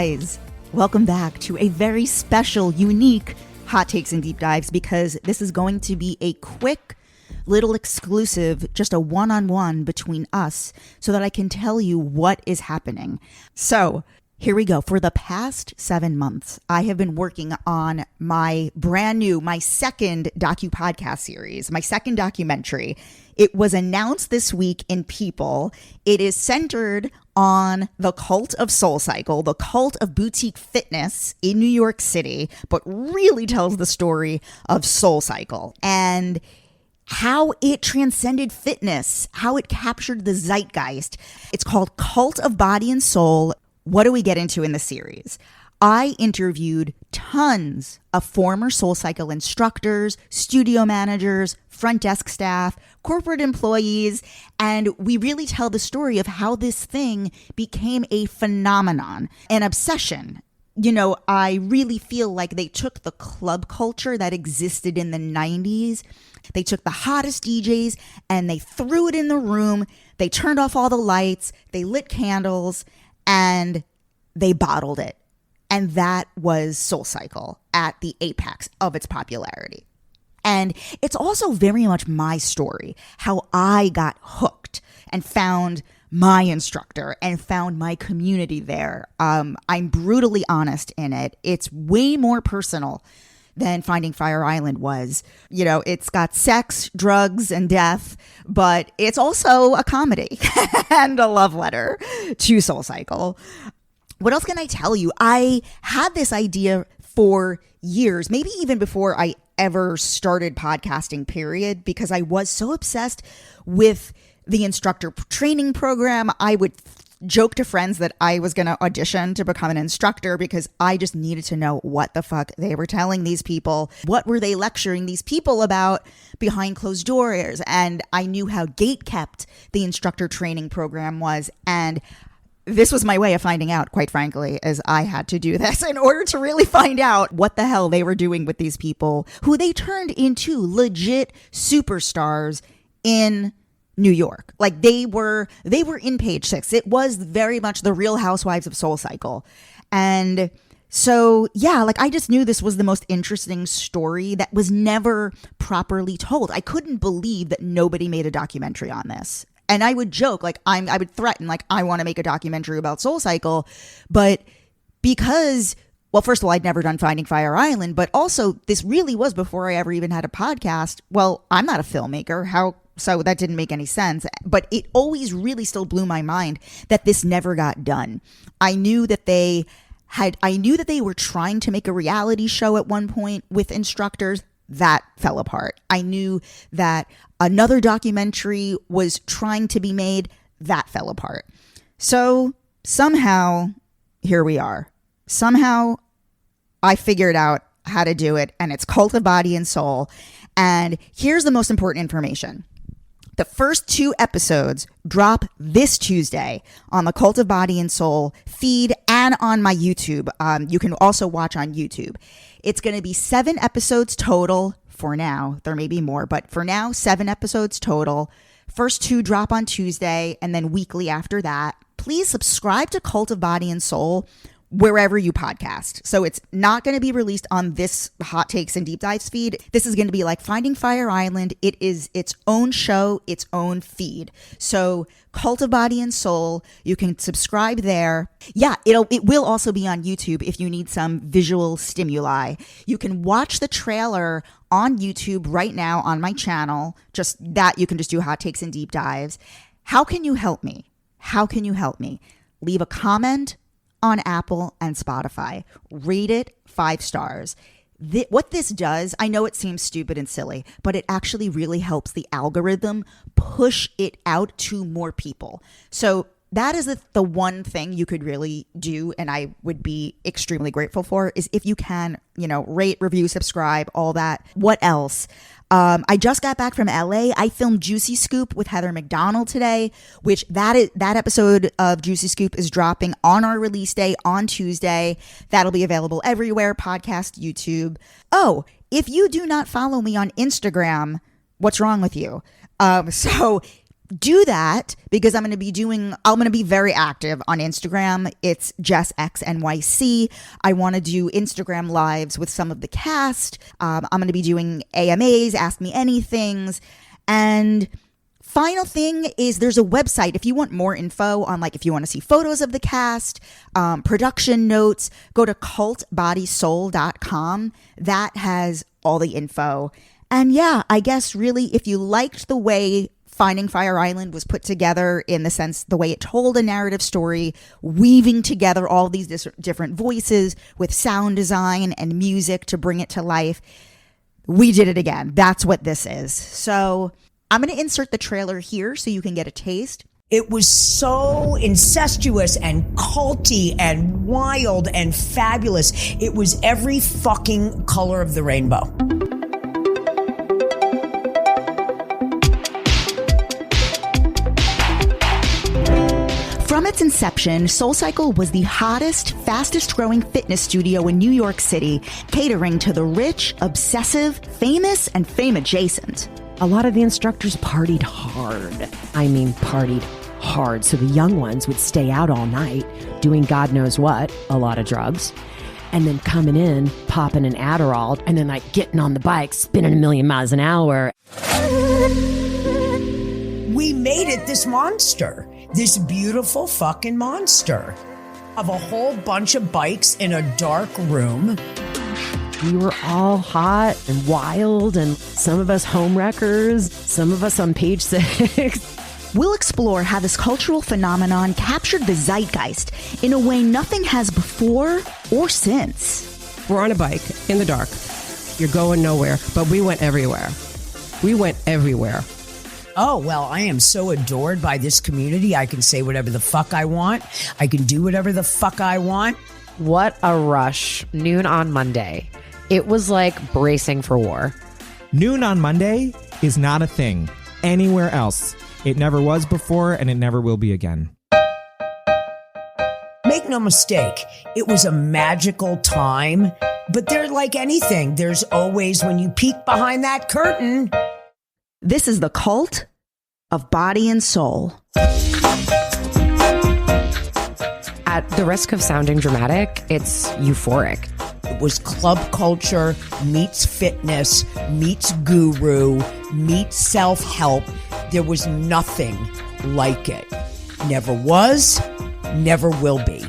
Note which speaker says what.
Speaker 1: guys, welcome back to a very special, unique Hot Takes and Deep Dives, because this is going to be a quick little exclusive, just a one-on-one between us so that I can tell you what is happening. So here we go. For the past 7 months, I have been working on my brand new, my second docu-podcast series, my second documentary. It was announced this week in People. It is centered on the cult of SoulCycle, the cult of boutique fitness in New York City, but really tells the story of SoulCycle and how it transcended fitness, how it captured the zeitgeist. It's called Cult of Body and Soul. What do we get into in the series? I interviewed tons of former SoulCycle instructors, studio managers, front desk staff, corporate employees, and we really tell the story of how this thing became a phenomenon, an obsession. You know, I really feel like they took the club culture that existed in the 90s. They took the hottest DJs and they threw it in the room. They turned off all the lights. They lit candles and they bottled it. And that was SoulCycle at the apex of its popularity. And it's also very much my story, how I got hooked and found my instructor and found my community there. I'm brutally honest in it. It's way more personal than Finding Fire Island was. You know, it's got sex, drugs, and death, but it's also a comedy and a love letter to SoulCycle. What else can I tell you? I had this idea for years, maybe even before I ever started podcasting, period, because I was so obsessed with the instructor training program. I would joke to friends that I was going to audition to become an instructor because I just needed to know what the fuck they were telling these people. What were they lecturing these people about behind closed doors? And I knew how gatekept the instructor training program was. And this was my way of finding out, quite frankly, as I had to do this in order to really find out what the hell they were doing with these people who they turned into legit superstars in New York. Like they were in Page Six. It was very much the Real Housewives of SoulCycle. And so, yeah, like I just knew this was the most interesting story that was never properly told. I couldn't believe that nobody made a documentary on this. And I would joke, like I would threaten, like I want to make a documentary about SoulCycle, but because, well, first of all, I'd never done Finding Fire Island, but also this really was before I ever even had a podcast. Well, I'm not a filmmaker. So that didn't make any sense, but it always really still blew my mind that this never got done. I knew that they were trying to make a reality show at one point with instructors. That fell apart. I knew that another documentary was trying to be made. That fell apart. So somehow, here we are. Somehow, I figured out how to do it, and it's Cult of Body and Soul. And here's the most important information. The first 2 episodes drop this Tuesday on the Cult of Body and Soul feed and on my YouTube. You can also watch on YouTube. It's going to be 7 episodes total for now. There may be more, but for now, 7 episodes total. First 2 drop on Tuesday and then weekly after that. Please subscribe to Cult of Body and Soul wherever you podcast. So it's not going to be released on this Hot Takes and Deep Dives feed. This is going to be like Finding Fire Island. It is its own show, its own feed. So Cult of Body and Soul, you can subscribe there. Yeah, it will also be on YouTube if you need some visual stimuli. You can watch the trailer on YouTube right now on my channel. Just that, you can just do Hot Takes and Deep Dives. How can you help me? How can you help me? Leave a comment on Apple and Spotify. Rate it 5 stars. What this does, I know it seems stupid and silly, but it actually really helps the algorithm push it out to more people. So that is the one thing you could really do, and I would be extremely grateful for, is if you can, rate, review, subscribe, all that. What else? I just got back from LA. I filmed Juicy Scoop with Heather McDonald today, which that episode of Juicy Scoop is dropping on our release day on Tuesday. That'll be available everywhere, podcast, YouTube. Oh, if you do not follow me on Instagram, what's wrong with you? So do that because I'm going to be very active on Instagram. It's JessXNYC. I want to do Instagram lives with some of the cast. I'm going to be doing AMAs, Ask Me Anythings. And final thing is there's a website. If you want more info on, like, if you want to see photos of the cast, production notes, go to cultbodysoul.com. That has all the info. And yeah, I guess really if you liked the way Finding Fire Island was put together, in the sense the way it told a narrative story, weaving together all these different voices with sound design and music to bring it to life, we did it again. That's what this is. So I'm going to insert the trailer here so you can get a taste.
Speaker 2: It was so incestuous and culty and wild and fabulous. It was every fucking color of the rainbow.
Speaker 1: From its inception, SoulCycle was the hottest, fastest growing fitness studio in New York City, catering to the rich, obsessive, famous, and fame adjacent.
Speaker 3: A lot of the instructors partied hard. I mean, partied hard. So the young ones would stay out all night doing God knows what, a lot of drugs, and then coming in, popping an Adderall, and then like getting on the bike, spinning 1,000,000 miles an hour.
Speaker 2: We made it this monster, this beautiful fucking monster of a whole bunch of bikes in a dark room.
Speaker 3: We were all hot and wild, and some of us homewreckers, some of us on page 6.
Speaker 1: We'll explore how this cultural phenomenon captured the zeitgeist in a way nothing has before or since.
Speaker 4: We're on a bike in the dark. You're going nowhere, but we went everywhere. We went everywhere.
Speaker 2: Oh, well, I am so adored by this community. I can say whatever the fuck I want. I can do whatever the fuck I want.
Speaker 5: What a rush. Noon on Monday. It was like bracing for war.
Speaker 6: Noon on Monday is not a thing anywhere else. It never was before, and it never will be again.
Speaker 2: Make no mistake, it was a magical time, but they're like anything. There's always, when you peek behind that curtain.
Speaker 1: This is the cult of body and soul.
Speaker 5: At the risk of sounding dramatic, it's euphoric.
Speaker 2: It was club culture meets fitness, meets guru, meets self-help. There was nothing like it. Never was, never will be.